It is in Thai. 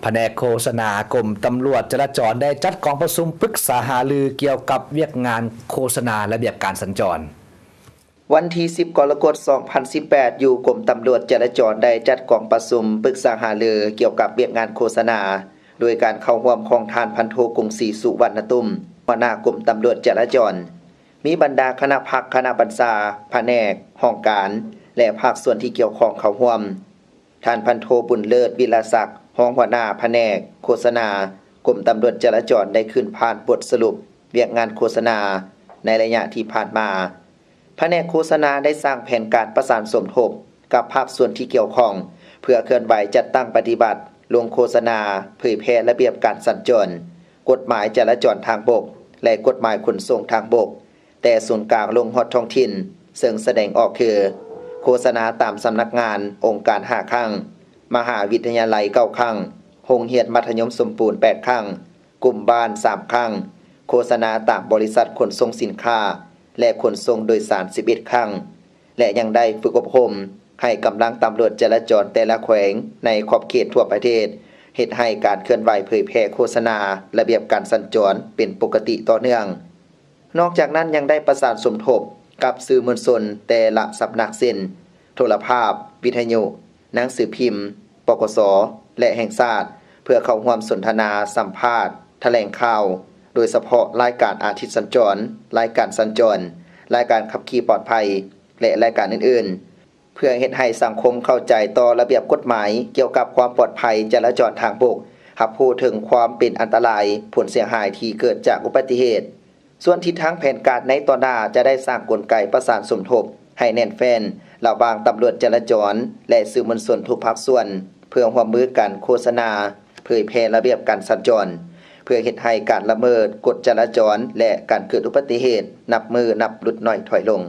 แผนกโฆษณากรมตำรวจจราจรได้จัดกองประชุมปรึกษาหารือเกี่ยวกับเวียกงานโฆษณาระเบียบการสัญจรวันที่10กรกฎาคม2018อยู่กรมตำรวจจราจรได้จัดกองประชุมปรึกษาหารือเกี่ยวกับเวียกงานโฆษณาโดยการเข้าร่วมของท่านพันโทกรุงศรีสุวรรณตุ้มหัวหน้ากรมตำรวจจราจรมีบรรดาคณะพักคณะบัญชาแผนกห้องการและภาคส่วนที่เกี่ยวข้องเข้าร่วมท่านพันโทบุญเลิศวิลาศักดิ์รองหัวหน้าแผนกโฆษณากรมตำรวจจราจรได้ขึ้นผ่านบทสรุปเวียกงานโฆษณาในระยะที่ผ่านมาแผนกโฆษณาได้สร้างแผนการประสานสมทบกับภาคส่วนที่เกี่ยวข้องเพื่อเคลื่อนไหวจัดตั้งปฏิบัติลงโฆษณาเผยแพร่ระเบียบการสัญจรกฎหมายจราจรทางบกและกฎหมายขนส่งทางบกแต่ศูนย์กลางลงฮอดท้องถิ่นซึ่งแสดงออกคือโฆษณาตามสำนักงานองค์การ5ครั้งมหาวิทยาลัย9ครั้งโรงเรียนมัธยมสมบูรณ์8ครั้งกลุ่มบ้าน3ครั้งโฆษณาตามบริษัทขนส่งสินค้าและขนส่งโดยสาร11ครั้งและยังได้ฝึกอบรมให้กำลังตำรวจจราจรแต่ละแขวงในขอบเขตทั่วประเทศเฮ็ดให้การเคลื่อนไหวเผยแพร่โฆษณาระเบียบการสัญจรเป็นปกติต่อเนื่องนอกจากนั้นยังได้ประสานสมทบกับสื่อมวลชนแต่ละสำนักเส้นโทรภาพวิทยุหนังสือพิมพ์ปกสและแห่งชาติเพื่อเข้าร่วมสนทนาสัมภาษณ์แถลงข่าวโดยเฉพาะรายการอาทิตย์สัญจรรายการสัญจรรายการขับขี่ปลอดภัยและรายการอื่นๆเพื่อเฮ็ดให้สังคมเข้าใจต่อระเบียบกฎหมายเกี่ยวกับความปลอดภัยจราจรทางบกรับรู้ถึงความเป็นอันตรายผลเสียหายที่เกิดจากอุบัติเหตุส่วนทิศทางแผนการในต่อหน้าจะได้สร้างกลไกประสานสมทบให้แน่นแฟ้นระหว่างตำรวจจราจรและสื่อมวลชนทุกภาคส่วนเพื่อร่วมมือกันโฆษณาเผยแพร่ระเบียบการสัญจรเพื่อเฮ็ดให้การละเมิดกฎจราจรและการเกิดอุบัติเหตุนับมือนับลดน้อยถอยลง